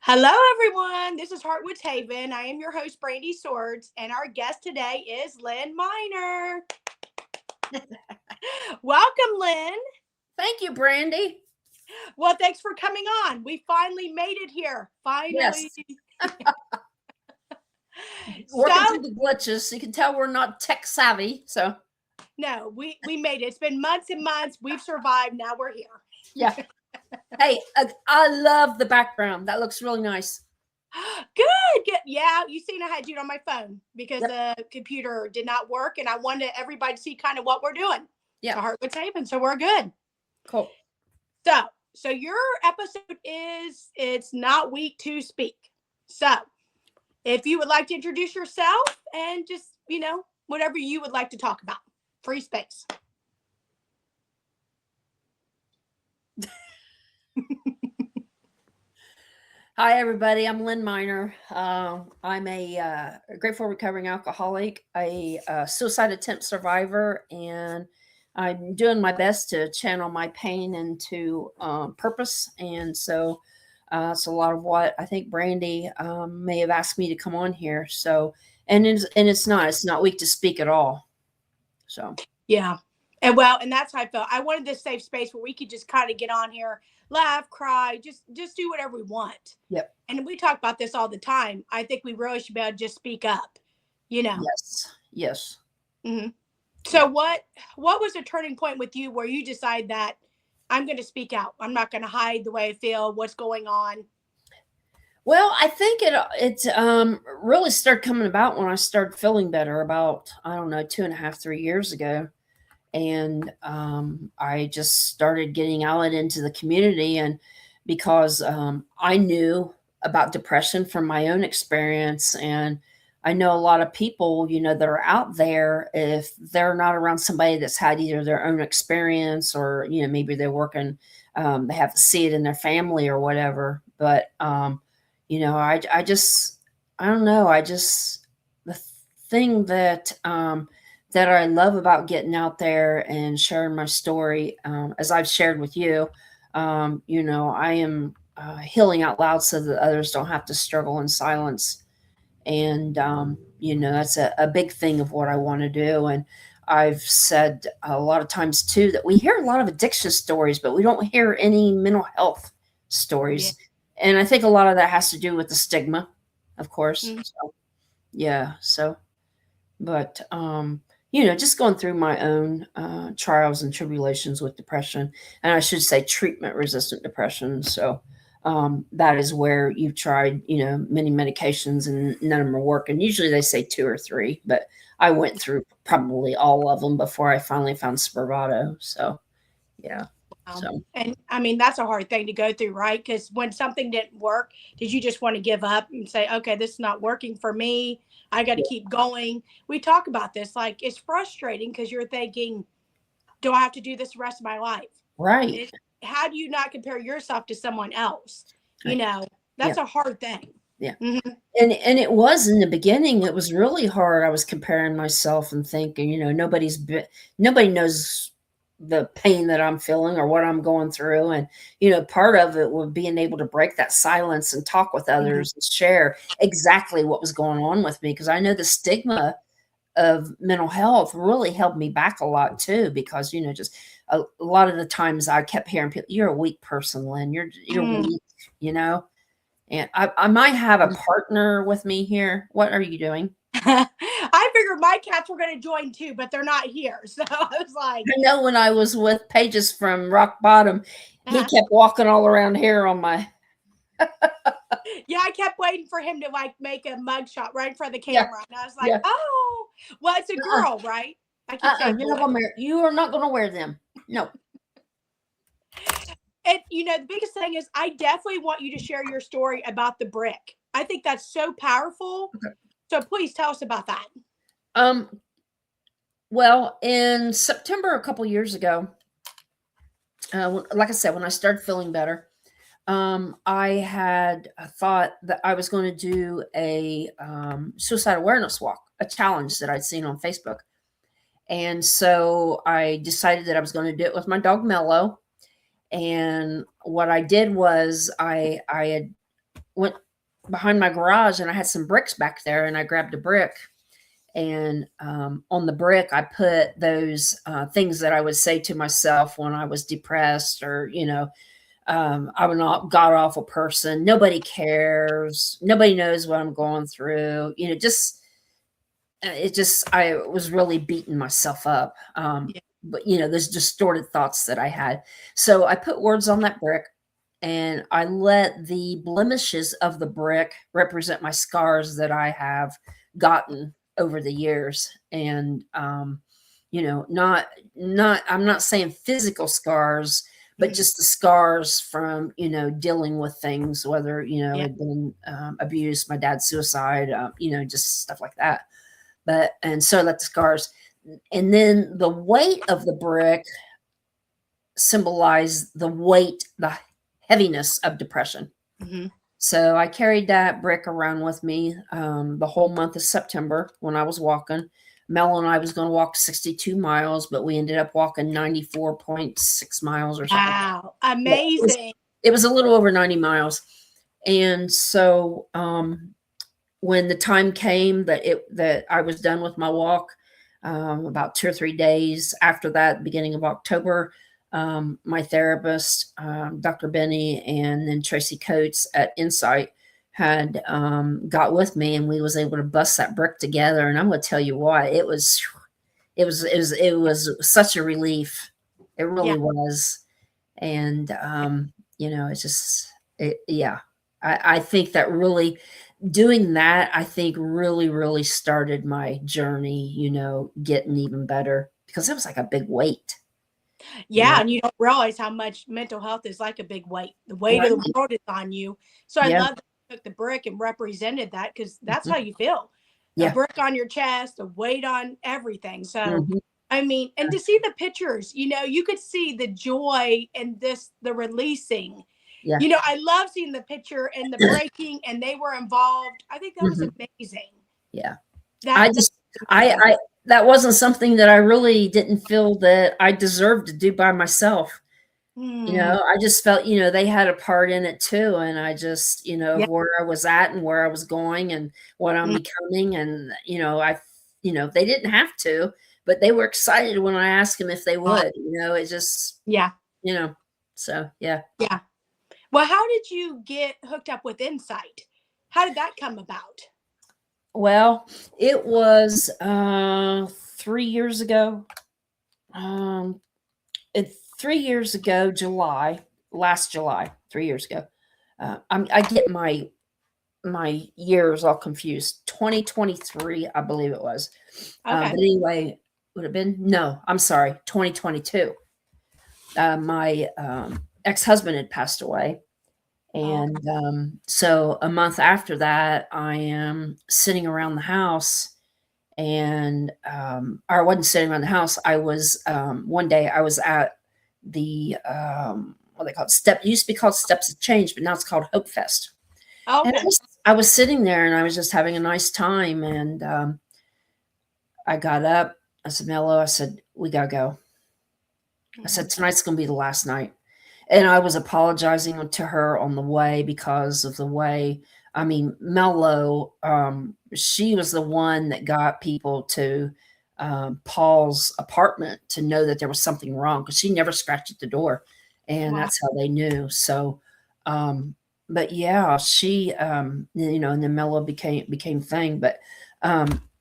Hello, everyone. This is Heartwoods Haven. I am your host, Brandy Swords, and our guest today is Lynn Miner. Welcome, Lynn. Thank you, Brandy. Well, thanks for coming on. We finally made it here. Finally. Yes. Working through the glitches. You can tell we're not tech savvy. So no, we made it. It's been months and months. We've survived. Now we're here. Yeah. Hey, I love the background. That looks really nice. Good. Yeah, you seen I had you on my phone because the computer did not work, and I wanted everybody to see kind of what we're doing. Yeah, Heartwoods Haven. So we're good. Cool. So your episode is it's not weak to speak. So if you would like to introduce yourself and just whatever you would like to talk about, free space. Hi, everybody. I'm Lynn Miner. I'm a grateful recovering alcoholic, a suicide attempt survivor, and I'm doing my best to channel my pain into purpose. And so it's a lot of what I think Brandy may have asked me to come on here. So, and it's not weak to speak at all. So, yeah. And that's how I felt. I wanted this safe space where we could just kind of get on here, laugh, cry, just do whatever we want. Yep. And we talk about this all the time. I think we really should be able to just speak up, Yes. Mm-hmm. So what was the turning point with you where you decide that I'm going to speak out? I'm not going to hide the way I feel, what's going on. Well, I think it really started coming about when I started feeling better about, 2.5, 3 years ago. And I just started getting out into the community, and because I knew about depression from my own experience, and I know a lot of people, that are out there, if they're not around somebody that's had either their own experience or, maybe they're working, they have to see it in their family or whatever. But, I just, I don't know. The thing that I love about getting out there and sharing my story, as I've shared with you, I am healing out loud so that others don't have to struggle in silence. And, that's a big thing of what I want to do. And I've said a lot of times too, that we hear a lot of addiction stories, but we don't hear any mental health stories. Yeah. And I think a lot of that has to do with the stigma, of course. Mm-hmm. But just going through my own trials and tribulations with depression, and I should say treatment-resistant depression. So that is where you've tried, many medications and none of them are working. Usually they say 2 or 3, but I went through probably all of them before I finally found Spravato. So, yeah. And I mean, that's a hard thing to go through, right? Because when something didn't work, did you just want to give up and say, okay, this is not working for me, I got to keep going? We talk about this, like, it's frustrating because you're thinking, do I have to do this the rest of my life? Right. How do you not compare yourself to someone else? That's a hard thing. Yeah. Mm-hmm. And it was in the beginning, it was really hard. I was comparing myself and thinking, nobody knows the pain that I'm feeling or what I'm going through. And, part of it was being able to break that silence and talk with others, mm-hmm. and share exactly what was going on with me. Because I know the stigma of mental health really held me back a lot too, because, just a lot of the times I kept hearing people, you're a weak person, Lynn, you're weak, and I might have a partner with me here. What are you doing? I figured my cats were going to join too, but they're not here. So I was like, I know when I was with Pages from Rock Bottom, he kept walking all around here on my. Yeah, I kept waiting for him to make a mugshot right in front of the camera. And I was like, oh, well, it's a girl, right? I keep saying, you are not going to wear them. No. And, the biggest thing is I definitely want you to share your story about the brick. I think that's so powerful. Okay. So please tell us about that. Well, in September a couple years ago, like I said, when I started feeling better, I had thought that I was going to do a suicide awareness walk, a challenge that I'd seen on Facebook. And so I decided that I was going to do it with my dog, Mello. And what I did was I had went behind my garage and I had some bricks back there, and I grabbed a brick, and on the brick I put those things that I would say to myself when I was depressed, or I'm a god awful person. Nobody cares. Nobody knows what I'm going through. I was really beating myself up. Yeah. But those distorted thoughts that I had. So I put words on that brick, and I let the blemishes of the brick represent my scars that I have gotten over the years. And not I'm not saying physical scars, but Mhm. just the scars from dealing with things, whether Yeah. had been abuse, my dad's suicide, just stuff like that. And so let the scars, and then the weight of the brick symbolized the heaviness of depression. Hmm. So I carried that brick around with me the whole month of September when I was walking. Mel and I was going to walk 62 miles, but we ended up walking 94.6 miles or something. Wow. Yeah, Amazing. it was a little over 90 miles. And so when the time came that I was done with my walk, about 2 or 3 days after that, beginning of October, my therapist, Dr. Benny, and then Tracy Coates at Insight had got with me, and we was able to bust that brick together. And I'm going to tell you what, it was such a relief. It Yeah. really was. And it's just yeah. I think that really doing that, I think really, really started my journey, getting even better, because it was like a big weight, you Yeah. know? And you don't realize how much mental health is like a big weight. The weight of Right. the world is on you. So I Yeah. love that you took the brick and represented that, because that's Mhm. how you feel. A Yeah. brick on your chest, a weight on everything. So, Mhm. I mean, and to see the pictures, you could see the joy and the releasing. Yeah. I love seeing the picture and the breaking, and they were involved. I think that was Mhm. amazing. Yeah. I That's just amazing. I that wasn't something that I really didn't feel that I deserved to do by myself. Hmm. I just felt, they had a part in it too. And I just, Yeah. of where I was at and where I was going and what I'm Mm. becoming. And, they didn't have to, but they were excited when I asked them if they would, it just, Yeah. you know, so yeah. Yeah. Well, how did you get hooked up with Insight? How did that come about? Well, it was 3 years ago. Um, 3 years ago, last July, 3 years ago. I get my years all confused. 2023, I believe it was. But Okay. anyway, would have been no. I'm sorry, 2022. My ex-husband had passed away, Okay. and so a month after that, I am sitting around the house, and or I wasn't sitting around the house. I was one day I was at the what they call it, step used to be called Steps of Change, but now it's called Hope Fest. And Okay. I was sitting there and I was just having a nice time. And I got up. I said, Mello, I said, we got to go. I Mhm. said, tonight's going to be the last night. And I was apologizing to her on the way because of the way, I mean, Mello, she was the one that got people to Paul's apartment to know that there was something wrong, because she never scratched at the door. And Wow. that's how they knew. So, but yeah, she, and then Mello became thing. But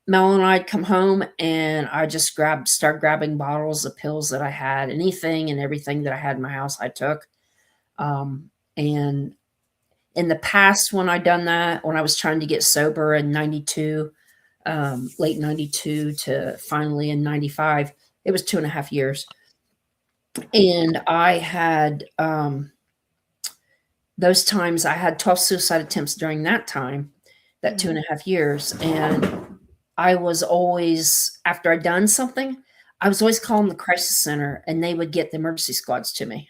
Mel and I'd come home, and I just start grabbing bottles of pills that I had, anything and everything that I had in my house, I took. And in the past, when I done that, when I was trying to get sober in 92, late 92 to finally in 95, it was 2.5 years. And I had, those times I had 12 suicide attempts during that time, that two Mhm. and a half years. And I was always, after I'd done something, I was always calling the crisis center, and they would get the emergency squads to me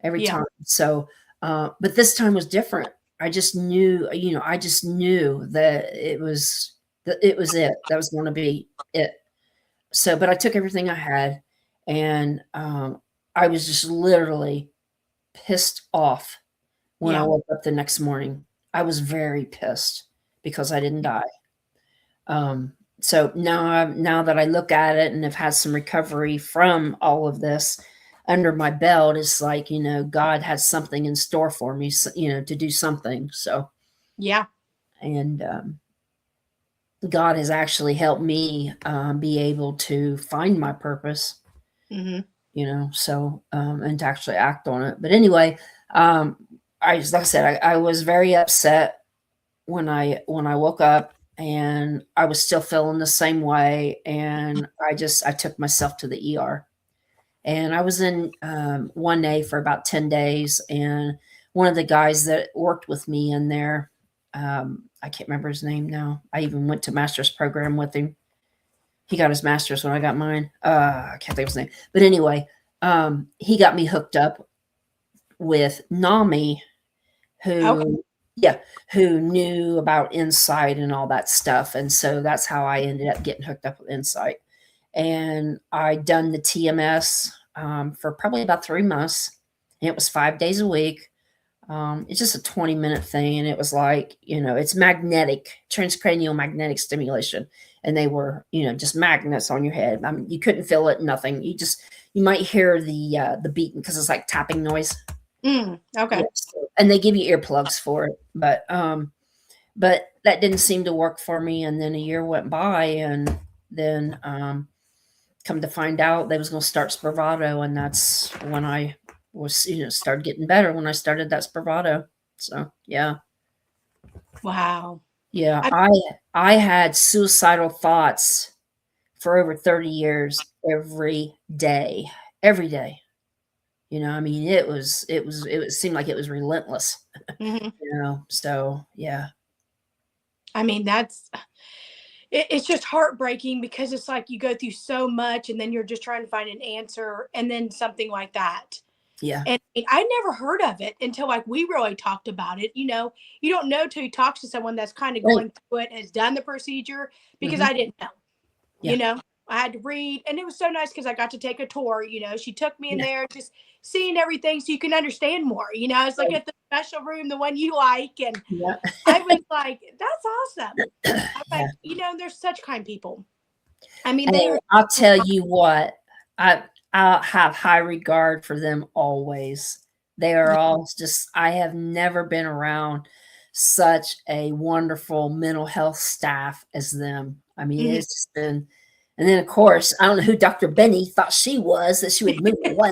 every Yeah. time. So, but this time was different. I just knew, I just knew that it was it. That was going to be it. So, but I took everything I had, and I was just literally pissed off when I Yeah. woke up the next morning. I was very pissed because I didn't die. So now that I look at it and have had some recovery from all of this under my belt, it's like, God has something in store for me, to do something. So, Yeah. and God has actually helped me be able to find my purpose, Mm-hmm. so, and to actually act on it. But anyway, like I said, I was very upset when I woke up, and I was still feeling the same way. And I took myself to the ER, and I was in 1A for about 10 days. And one of the guys that worked with me in there, I can't remember his name now. I even went to master's program with him. He got his master's when I got mine. I can't think of his name. But anyway, he got me hooked up with NAMI, who, yeah, who knew about Insight and all that stuff. And so that's how I ended up getting hooked up with Insight. And I done the TMS for probably about 3 months. And it was 5 days a week. It's just a 20-minute thing. And it was like, it's magnetic, transcranial magnetic stimulation. And they were, just magnets on your head. I mean, you couldn't feel it, nothing. You might hear the beating because it's like tapping noise. Okay. Yes. And they give you earplugs for it. But that didn't seem to work for me. And then a year went by, and then come to find out they was going to start Spravato. And that's when I was, started getting better, when I started that Spravato. So, yeah. Wow. Yeah. I had suicidal thoughts for over 30 years, every day. Every day. I mean, it seemed like it was relentless, Mm-hmm. So yeah. I mean, it's just heartbreaking, because it's like you go through so much, and then you're just trying to find an answer, and then something like that. Yeah. And I never heard of it until like we really talked about it. You don't know till you talk to someone that's kind of going through it, has done the procedure, because I didn't know. Yeah. I had to read, and it was so nice because I got to take a tour. She took me in there, just seeing everything so you can understand more. It's like at the special room, the one you like. And Yeah. I was like, that's awesome. I'm Yeah. like, there's such kind people. I mean, And I'll tell you what, I have high regard for them always. They are all just, I have never been around such a wonderful mental health staff as them. I mean, it's just been, and then of course, I don't know who Dr. Benny thought she was, that she would move away.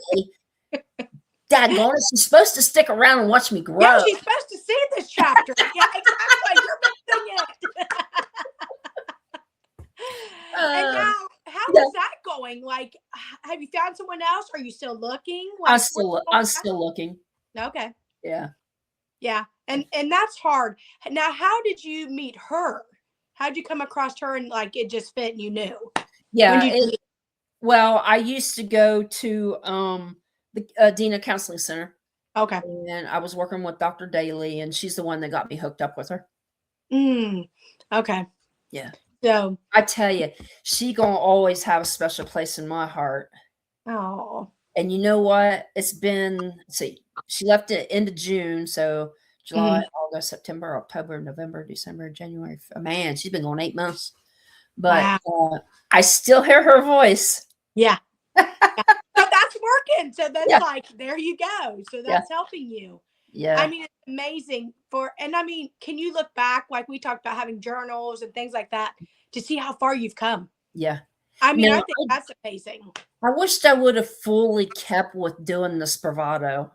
Daggone it, she's supposed to stick around and watch me grow. Yeah, she's supposed to see this chapter. Yeah, exactly. You're missing it. And now, how is that going? Like, have you found someone else? Are you still looking? Like, I'm still looking. Okay. Yeah. Yeah. And that's hard. Now, how did you meet her? How did you come across her, and like it just fit and you knew? Yeah. Well, I used to go to the Dina Counseling Center. Okay. And I was working with Dr. Daly, and she's the one that got me hooked up with her. Okay. Yeah. So I tell you, she gonna always have a special place in my heart. Oh. And you know what? It's been, let's see, she left at end of June, so July, August, September, October, November, December, January. Man, she's been going 8 months. But I still hear her voice. Yeah. So that's working. So that's like, there you go. So that's helping you. Yeah. I mean, it's amazing and I mean, can you look back, like we talked about having journals and things like that, to see how far you've come? Yeah. I mean, I think that's amazing. I wished I would have fully kept with doing the Spravato.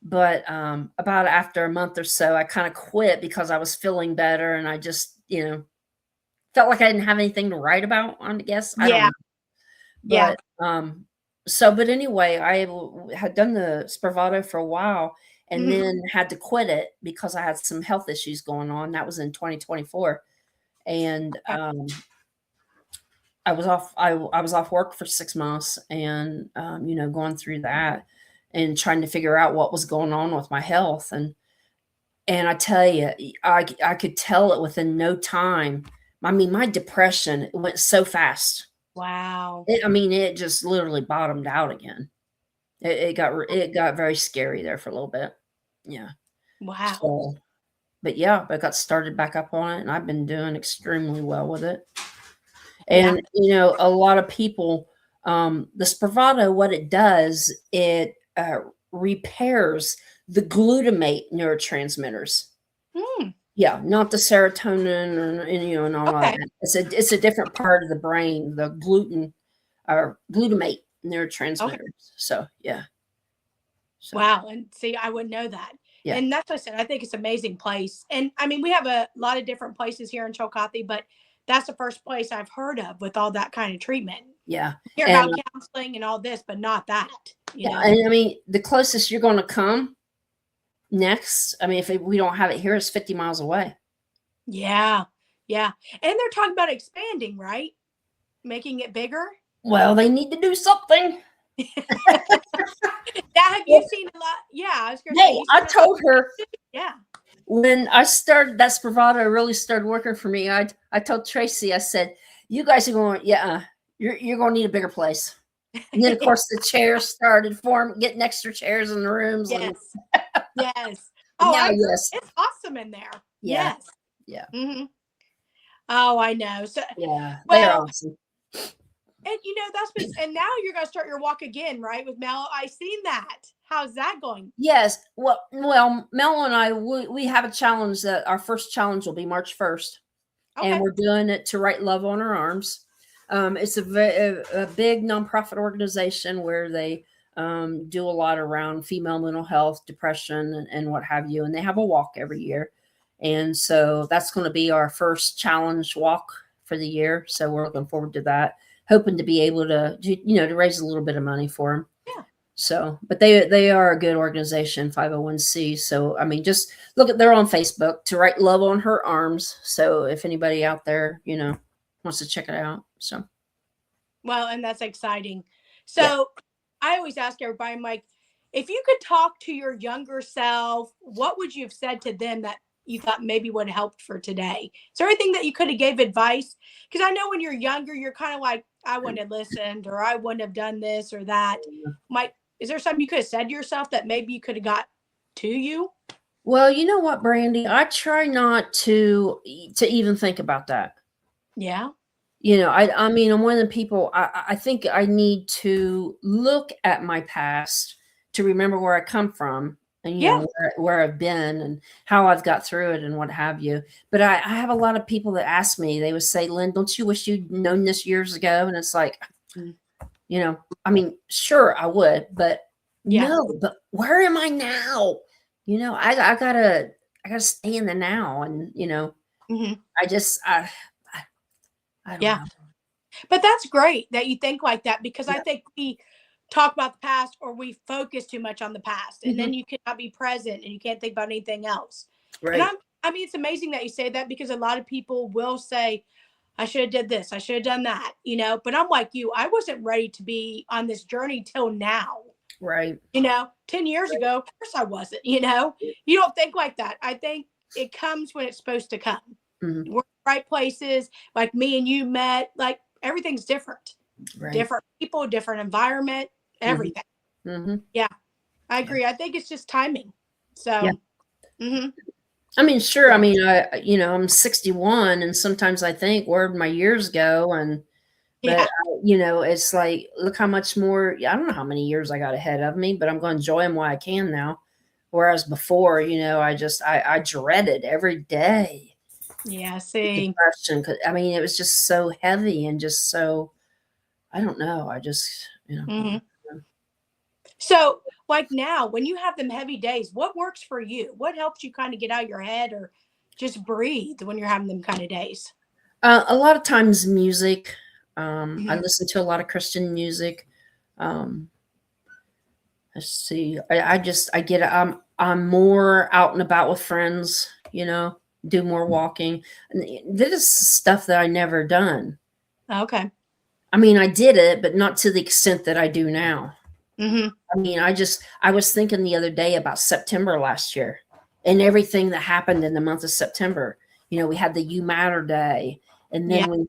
But about after a month or so, I kind of quit because I was feeling better, and I just, felt like I didn't have anything to write about, I guess. I don't know. But but anyway, I had done the Spravato for a while, and then had to quit it because I had some health issues going on. That was in 2024. And I was off work for 6 months, and going through that and trying to figure out what was going on with my health. And I tell you, I could tell it within no time. I mean, my depression went so fast. Wow. It just literally bottomed out again. It got very scary there for a little bit. Yeah. Wow. So, yeah, I got started back up on it, and I've been doing extremely well with it. Yeah. And a lot of people, the Spravato, what it does, it repairs the glutamate neurotransmitters. Hmm. Yeah, not the serotonin and all of Okay. that. It's a different part of the brain, the glutamate neurotransmitters. Okay. So yeah. So Wow. And see, I wouldn't know that. yeah. And that's what I said. I think it's an amazing place. And I mean, we have a lot of different places here in Chillicothe, but that's the first place I've heard of with all that kind of treatment. Yeah. Hear And about counseling and all this, but not that. yeah, and I mean, the closest you're going to come next, I mean, if we don't have it here, it's 50 miles away. Yeah. Yeah. And they're talking about expanding, right? Making it bigger. Well, they need to do something. Have you seen a lot? Yeah, I was going to say. I told her. Yeah. When I started, that Spravato really started working for me. I told Tracy, I said, "You guys are going, you're going to need a bigger place." And then, of course, the chairs started getting extra chairs in the rooms. Yes. And, Yes. Oh, yes, it's awesome in there. Yeah. Yes. Yeah. Mm-hmm. Oh, I know. So yeah, they're awesome. And and now you're gonna start your walk again, right? With Mel. I seen that. How's that going? Yes. Well, Mel and I, we have a challenge that our first challenge will be March 1st. Okay. And we're doing it to write love on our arms. It's a big nonprofit organization where they do a lot around female mental health, depression, and what have you. And they have a walk every year. And so that's going to be our first challenge walk for the year. So we're looking forward to that, hoping to be able to raise a little bit of money for them. Yeah. So, but they are a good organization, 501c. So, I mean, just they're on Facebook, to write love on her arms. So if anybody out there, wants to check it out. So. Well, and that's exciting. So I always ask everybody, I'm like, if you could talk to your younger self, what would you have said to them that you thought maybe would have helped for today? Is there anything that you could have gave advice? Because I know when you're younger, you're kind of like, I wouldn't have listened, or I wouldn't have done this or that. Is there something you could have said to yourself that maybe you could have got to you? Well, you know what, Brandy? I try not to even think about that. Yeah. I mean, I'm one of the people, I think I need to look at my past to remember where I come from and, where I've been and how I've got through it and what have you. But I have a lot of people that ask me, they would say, "Lynn, don't you wish you'd known this years ago?" And it's like, I mean, sure I would, but no, but where am I now? I gotta stay in the now. And, Mm-hmm. I don't know. But that's great that you think like that, because I think we talk about the past, or we focus too much on the past, and then you cannot be present and you can't think about anything else. Right. And I mean, it's amazing that you say that, because a lot of people will say, I should have did this, I should have done that, but I'm like you, I wasn't ready to be on this journey till now. Right. 10 years ago, of course I wasn't, you don't think like that. I think it comes when it's supposed to come. Mm-hmm. We're in the right places, like me and you met, like everything's different. Right. Different people, different environment, everything. Mm-hmm. Yeah, I agree. I think it's just timing. So, I mean, sure. I mean, I'm 61, and sometimes I think, where'd my years go? But it's like, look how much more. I don't know how many years I got ahead of me, but I'm going to enjoy them while I can now. Whereas before, I dreaded every day. Yeah, see. Depression. I mean, it was just so heavy and just so, I don't know. I just, So, like now, when you have them heavy days, what works for you? What helps you kind of get out of your head or just breathe when you're having them kind of days? A lot of times music. I listen to a lot of Christian music. Let's see. I'm more out and about with friends, do more walking. This is stuff that I never done. Okay. I mean, I did it, but not to the extent that I do now. Mm-hmm. I mean, I was thinking the other day about September last year and everything that happened in the month of September. We had the You Matter Day, and then we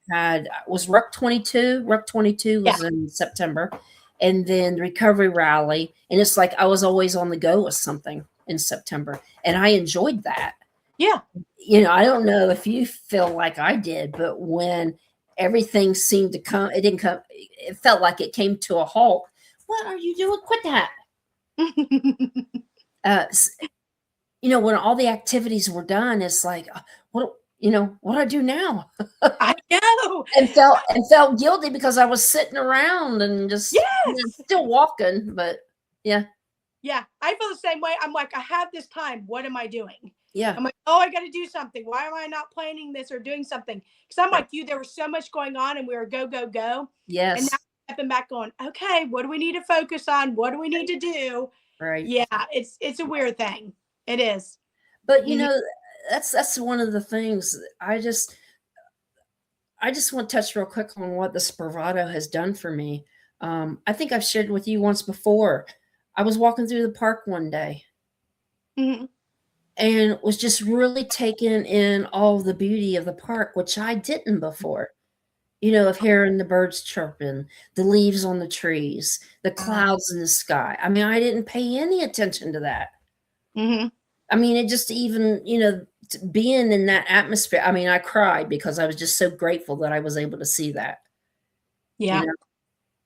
was Ruck 22. Ruck 22 was in September, and then the recovery rally. And it's like I was always on the go with something in September, and I enjoyed that. Yeah. I don't know if you feel like I did, but when everything seemed to come, it didn't come, it felt like it came to a halt. What are you doing? Quit that. Uh, when all the activities were done, it's like, what, what do I do now? I know. and felt guilty because I was sitting around and just Yes. still walking, but yeah. Yeah. I feel the same way. I'm like, I have this time. What am I doing? Yeah. I'm like, oh, I got to do something. Why am I not planning this or doing something? Because I'm like you, there was so much going on and we were go, go, go. And now Yes. I'm stepping back going, okay, what do we need to focus on? What do we need to do? Right. Yeah, it's a weird thing. It is. But Mhm. that's one of the things. I just want to touch real quick on what the Spravato has done for me. I think I've shared with you once before. I was walking through the park one day Mhm. and was just really taken in all the beauty of the park, which I didn't before. Of hearing the birds chirping, the leaves on the trees, the clouds in the sky. I mean, I didn't pay any attention to that. Mhm. I mean, it just even, being in that atmosphere. I mean, I cried because I was just so grateful that I was able to see that. You Yeah. know,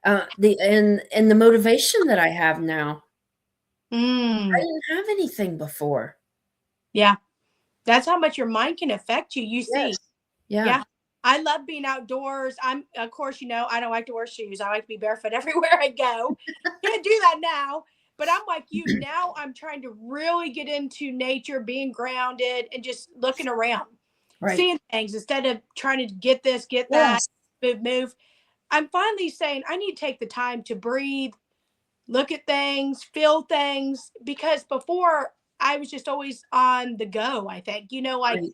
and the motivation that I have now, I Mm. didn't have anything before. Yeah. That's how much your mind can affect you. You see. Yes. Yeah. Yeah. I love being outdoors. Of course, I don't like to wear shoes. I like to be barefoot everywhere I go. Can't do that now. But I'm like you. Now I'm trying to really get into nature, being grounded and just looking around, Right. seeing things instead of trying to get this, get that, Yes. move. I'm finally saying I need to take the time to breathe, look at things, feel things, because before I was just always on the go, I think. Like Right.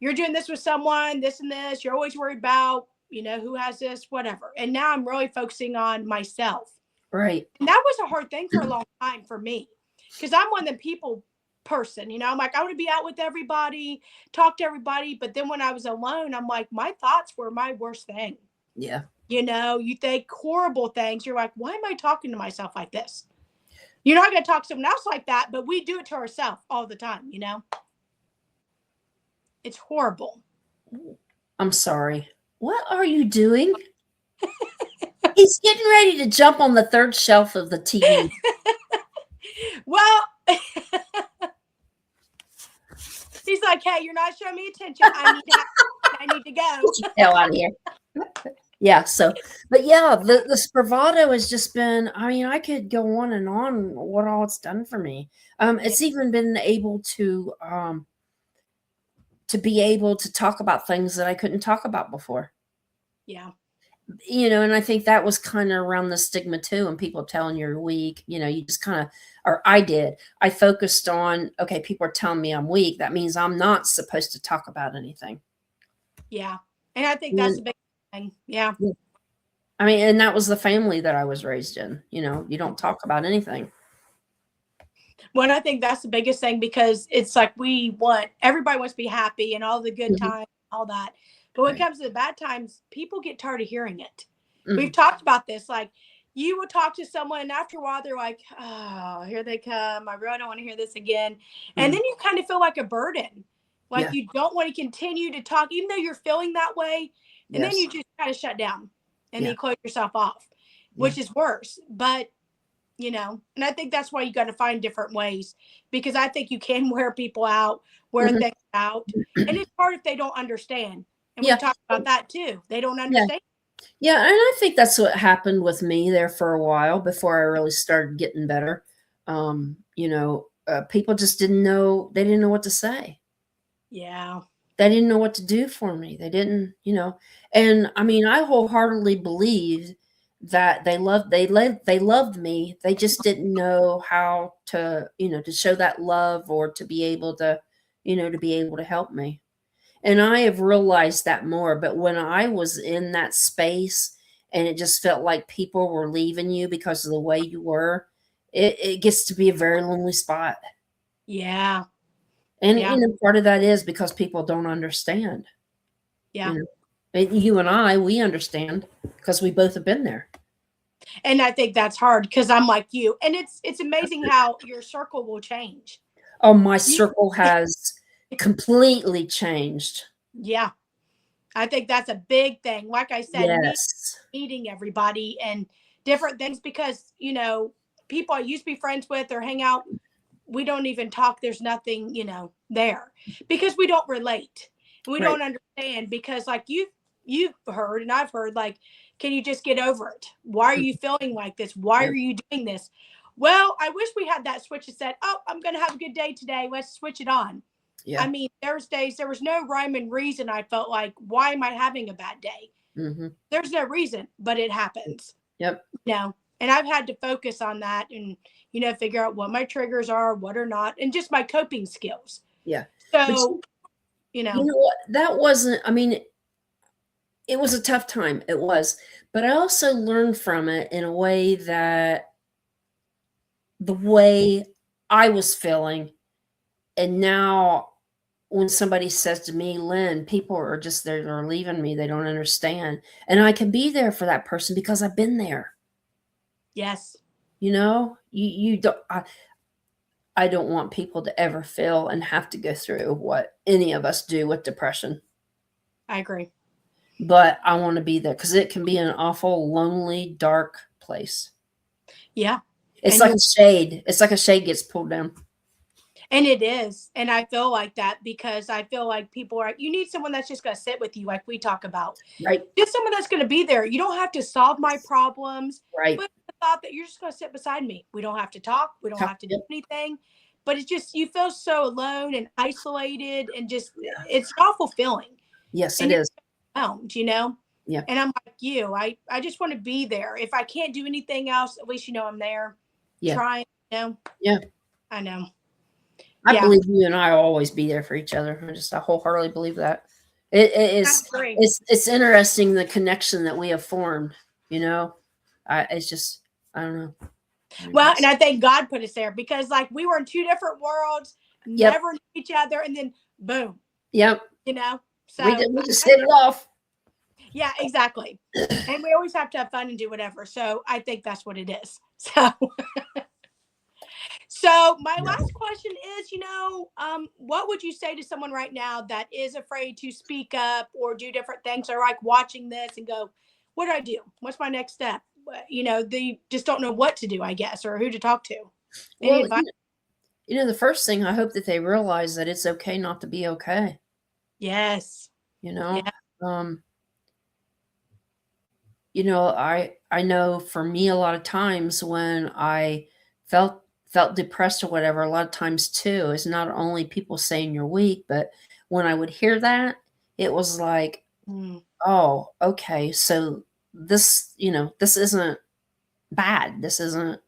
you're doing this with someone, this and this, you're always worried about, who has this, whatever. And now I'm really focusing on myself. Right. And that was a hard thing for a long time for me because I'm one of the people person, I'm like, I want to be out with everybody, talk to everybody. But then when I was alone, I'm like, my thoughts were my worst thing. Yeah. You think horrible things. You're like, why am I talking to myself like this? You're not going to talk to someone else like that, but we do it to ourselves all the time. It's horrible. I'm sorry. What are you doing? He's getting ready to jump on the third shelf of the TV. Well, he's like, hey, you're not showing me attention. I need to go. Get your hell out of here. Yeah. So, but yeah, the Spravato has just been. I mean, I could go on and on what all it's done for me. It's even been able to be able to talk about things that I couldn't talk about before. Yeah. And I think that was kind of around the stigma too, and people telling you're weak. You just kind of, or I did. I focused on, okay, people are telling me I'm weak. That means I'm not supposed to talk about anything. Yeah. And I think that's a big thing. Yeah. I mean, and that was the family that I was raised in. You don't talk about anything. Well, I think that's the biggest thing because it's like everybody wants to be happy and all the good times, all that. But when it comes to the bad times, people get tired of hearing it. We've talked about this. Like you would talk to someone and after a while they're like, oh, here they come. I really don't want to hear this again. And then you kind of feel like a burden. Like you don't want to continue to talk, even though you're feeling that way. And then you just kind of shut down and then you close yourself off, which is worse. But and I think that's why you got to find different ways because I think you can wear people out, wear things out. And it's hard if they don't understand. And we talked about that too. They don't understand. Yeah, and I think that's what happened with me there for a while before I really started getting better. People just didn't know. They didn't know what to say. Yeah. They didn't know what to do for me. They didn't, and I mean, I wholeheartedly believed that they loved me. They just didn't know how to show that love or to be able to help me. And I have realized that more. But when I was in that space and it just felt like people were leaving you because of the way you were, it gets to be a very lonely spot. Yeah. And part of that is because people don't understand. Yeah. You and I, we understand because we both have been there. And I think that's hard because I'm like you. And it's amazing how your circle will change. Oh, my circle has completely changed. Yeah. I think that's a big thing. Like I said, Yes. meeting everybody and different things because, people I used to be friends with or hang out, we don't even talk. There's nothing, there because we don't relate. We Right. don't understand because like you've heard and I've heard like, can you just get over it? Why are you feeling like this? Why Yep. are you doing this? Well, I wish we had that switch that said, oh, I'm going to have a good day today. Let's switch it on. Yeah. I mean, there's days there was no rhyme and reason. I felt like, why am I having a bad day? Mm-hmm. There's no reason, but it happens. Yep. And I've had to focus on that and, figure out what my triggers are, what are not, and just my coping skills. Yeah. So, you know what? That wasn't, I mean, it was a tough time. It was. But I also learned from it in a way that the way I was feeling, and now when somebody says to me, Lynn, people are just, they're leaving me. They don't understand. And I can be there for that person because I've been there. Yes. You don't, I don't want people to ever feel and have to go through what any of us do with depression. I agree. But I want to be there because it can be an awful, lonely, dark place. Yeah. It's like a shade. It's like a shade gets pulled down. And it is. And I feel like that because I feel like people are, you need someone that's just going to sit with you like we talk about. Right. Just someone that's going to be there. You don't have to solve my problems. Right. But the thought that you're just going to sit beside me. We don't have to talk. We don't have to do anything. But it's just, you feel so alone and isolated and just, it's an awful feeling. Yes, it is. Yeah. And I'm like you. I just want to be there. If I can't do anything else, at least I'm there. Yeah. Trying, Yeah. I know. I believe you and I will always be there for each other. I wholeheartedly believe that. It's interesting the connection that we have formed. It's just, I don't know. Well, and I think God put us there because like we were in two different worlds, never knew each other, and then boom. Yep. So we just hit it off. Yeah, exactly. And we always have to have fun and do whatever. So I think that's what it is. So my last question is, what would you say to someone right now that is afraid to speak up or do different things or like watching this and go, what do I do? What's my next step? They just don't know what to do, I guess, or who to talk to. Well, the first thing, I hope that they realize that it's okay not to be okay. Yes. I know for me, a lot of times when I felt depressed or whatever, a lot of times too, is not only people saying you're weak, but when I would hear that, it was like, oh, okay, so this, this isn't bad. This isn't,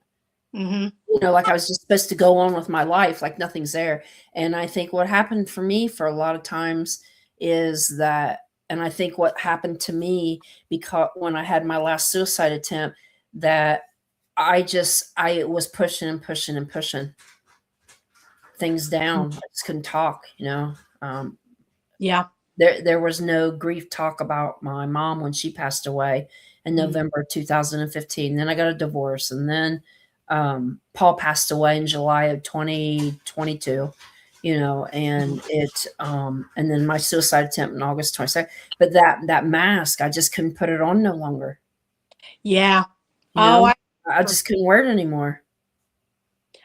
like I was just supposed to go on with my life like nothing's there. And I think what happened for me for a lot of times is that, and I think what happened to me because when I had my last suicide attempt, that I was pushing and pushing and pushing things down. I just couldn't talk, There was no grief talk about my mom when she passed away in November 2015. Then I got a divorce, and then Paul passed away in July of 2022. And and then my suicide attempt in August 22nd. But that mask, I just couldn't put it on no longer. Yeah. I just couldn't wear it anymore.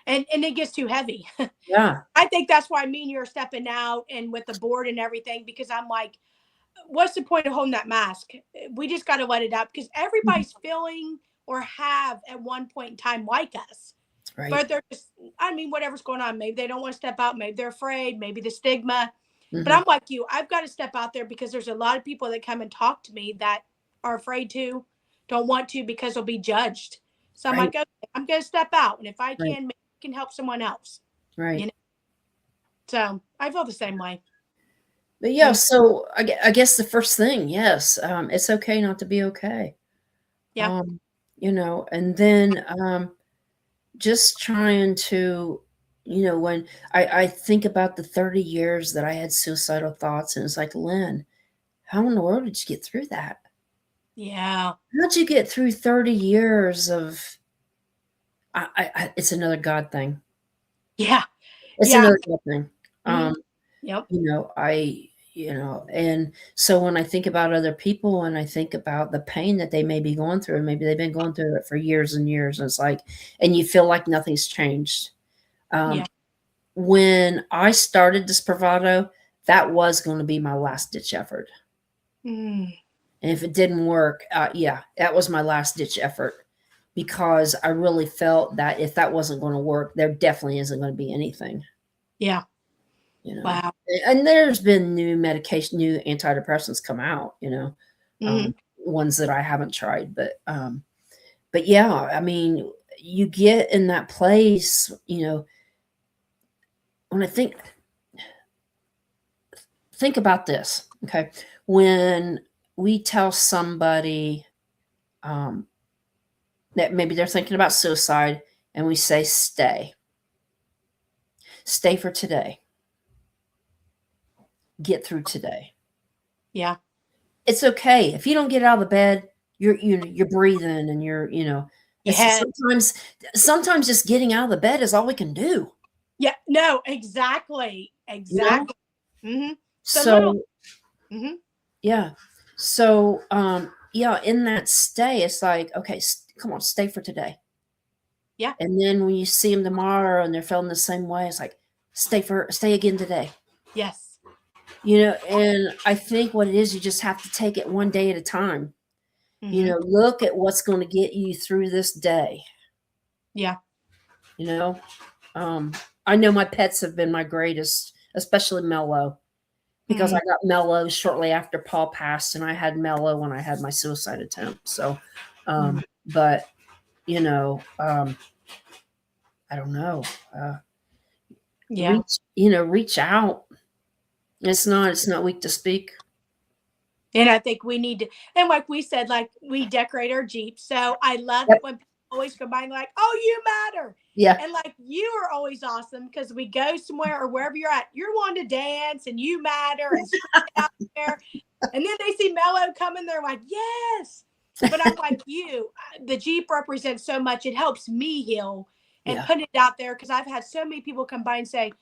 And it gets too heavy. Yeah. I think that's why me and you are stepping out and with the board and everything, because I'm like, what's the point of holding that mask? We just got to let it out because everybody's feeling or have at one point in time like us. Right. But they're just, whatever's going on. Maybe they don't want to step out. Maybe they're afraid. Maybe the stigma. But I'm like you. I've got to step out there because there's a lot of people that come and talk to me that are afraid to, don't want to because they'll be judged. So I'm like, okay, I'm going to step out. And if I can, maybe I can help someone else. Right. So I feel the same way. But yeah, so I guess the first thing, yes, it's okay not to be okay. Yeah. And then just trying to, when I think about the 30 years that I had suicidal thoughts, and it's like, Lynn, how in the world did you get through that? Yeah. How'd you get through 30 years of, it's another God thing. Yeah. It's another God thing. Yep. And so when I think about other people and I think about the pain that they may be going through, and maybe they've been going through it for years and years, and it's like, and you feel like nothing's changed. Yeah. When I started this bravado, that was going to be my last ditch effort. Mm. And if it didn't work, that was my last ditch effort, because I really felt that if that wasn't going to work, there definitely isn't going to be anything. Yeah. Wow. And there's been new medication, new antidepressants come out, ones that I haven't tried, but yeah, I mean, you get in that place, when I think about this, okay, when we tell somebody that maybe they're thinking about suicide, and we say, stay for today, get through today. Yeah. It's okay if you don't get out of the bed. You're breathing, and sometimes just getting out of the bed is all we can do. Yeah. No. Exactly. Exactly. Mm-hmm. So mm-hmm. Yeah. So in that stay, it's like, okay, come on, stay for today. Yeah. And then when you see them tomorrow and they're feeling the same way, it's like, stay again today. Yes. And I think what it is, you just have to take it one day at a time. Mm-hmm. Look at what's going to get you through this day. Yeah. I know my pets have been my greatest, especially Mello, because I got Mello shortly after Paul passed, and I had Mello when I had my suicide attempt. So, but I don't know. Yeah. Reach out. It's not weak to speak. And I think we need to, and like we said, like we decorate our Jeep. So I love it when people always come by and like, oh, you matter. Yeah. And like you are always awesome, because we go somewhere or wherever you're at, you're one to dance and you matter and out there. And then they see Mello coming, they're like, yes. But I'm like you, the Jeep represents so much. It helps me heal and put it out there, because I've had so many people come by and say,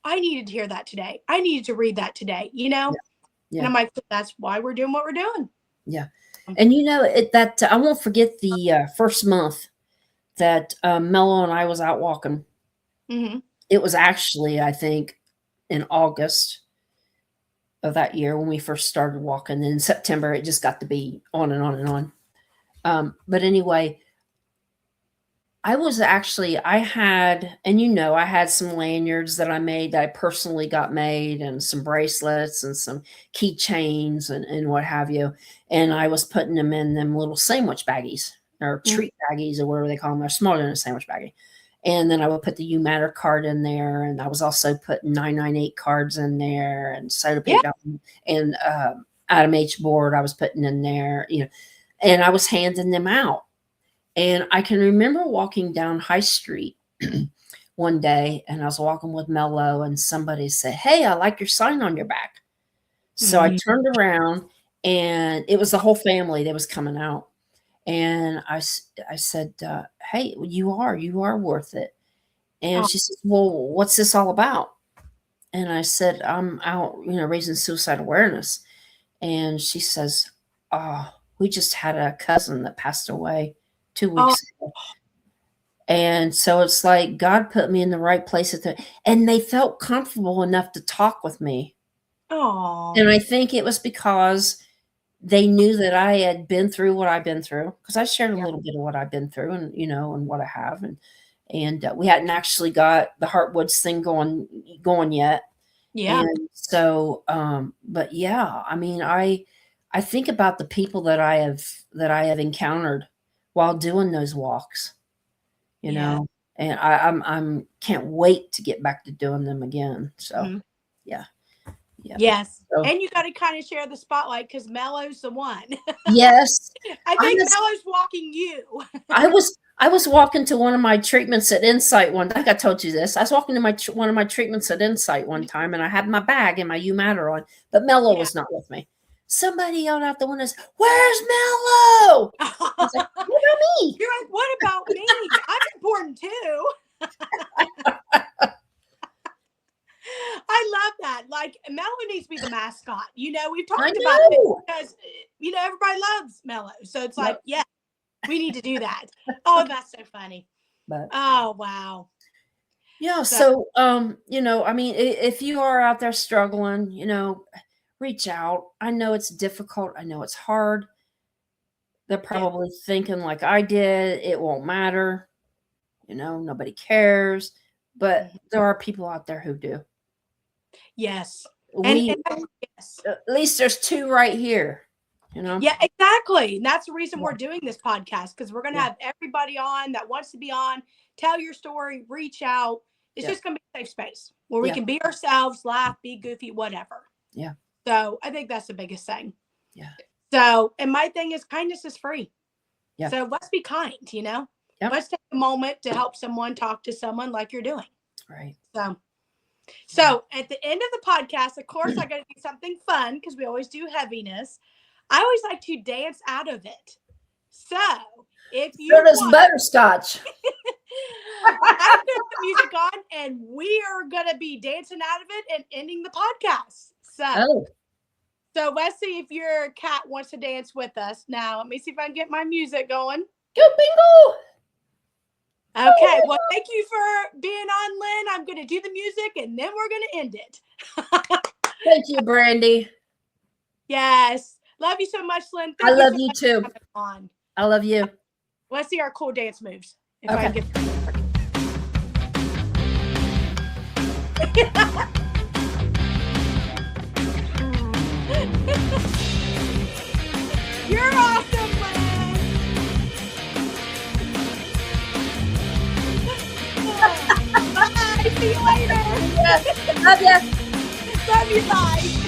I needed to hear that today. I needed to read that today, Yeah. And I'm like, that's why we're doing what we're doing. Yeah. And that I won't forget the first month that Mello and I was out walking. Mm-hmm. It was actually, I think, in August of that year when we first started walking. And in September, it just got to be on and on and on. But anyway, I had some lanyards that I made, that I personally got made, and some bracelets and some keychains and what have you. And I was putting them in them little sandwich baggies, or treat baggies, or whatever they call them. They're smaller than a sandwich baggie. And then I would put the You Matter card in there. And I was also putting 998 cards in there, and soda paper and Adam H board I was putting in there, and I was handing them out. And I can remember walking down High Street one day, and I was walking with Mello, and somebody said, hey, I like your sign on your back. So I turned around, and it was the whole family that was coming out. And I said, hey, you are worth it. And she said, well, what's this all about? And I said, I'm out, raising suicide awareness. And she says, we just had a cousin that passed away 2 weeks ago. And so it's like God put me in the right place and they felt comfortable enough to talk with me. And I think it was because they knew that I had been through what I've been through, because I shared a little bit of what I've been through, and and what I have, and we hadn't actually got the Heartwoods thing going yet. Yeah. And so, but yeah, I mean, I think about the people that I have encountered while doing those walks, and I'm can't wait to get back to doing them again. So, yeah. Yes. So, and you got to kind of share the spotlight, because Mello's the one. Yes. I think Mello's walking you. I was walking to one of my treatments at Insight one. I think I told you this. I was walking to one of my treatments at Insight one time, and I had my bag and my You Matter on, but Mello was not with me. Somebody yelled out the window, "Where's Mello?" I was like, what about me? You're like, what about me? I'm important too. I love that. Like Mello needs to be the mascot. You know, we've I talked about this know. because you know everybody loves Mello, so it's like, Yep. yeah, we need to do that. Oh, that's so funny. But Oh, wow. yeah, So, so you know, I mean, if you are out there struggling, you know, reach out. I know it's difficult. I know it's hard. They're yeah. probably thinking like I did, it won't matter. You know, nobody cares. But Mhm. there are people out there who do. Yes. We Yes. at least there's two right here, you know. Yeah, exactly. And that's the reason Yeah. we're doing this podcast, because we're going to Yeah. have everybody on that wants to be on, tell your story, reach out. It's Yeah. just going to be a safe space where we Yeah. can be ourselves, laugh, be goofy, whatever. Yeah. So I think that's the biggest thing. Yeah. So, and my thing is kindness is free. Yeah. So let's be kind, you know? Yep. Let's take a moment to help someone, talk to someone like you're doing. Right. So at the end of the podcast, of course, I got to do something fun because we always do heaviness. I always like to dance out of it. So if you So does want, butterscotch. I'm going to put music on and we are going to be dancing out of it and ending the podcast. So let's see if your cat wants to dance with us. Now, let me see if I can get my music going. Go bingo. Okay, well, thank you for being on, Lynn. I'm going to do the music and then we're going to end it. Thank you, Brandy. Yes. Love you so much, Lynn. I love you too. On. I love you. Let's see our cool dance moves. If Okay. I can get You're awesome, Lynn. Bye. See you later. Yeah. Love you. Love you. Bye.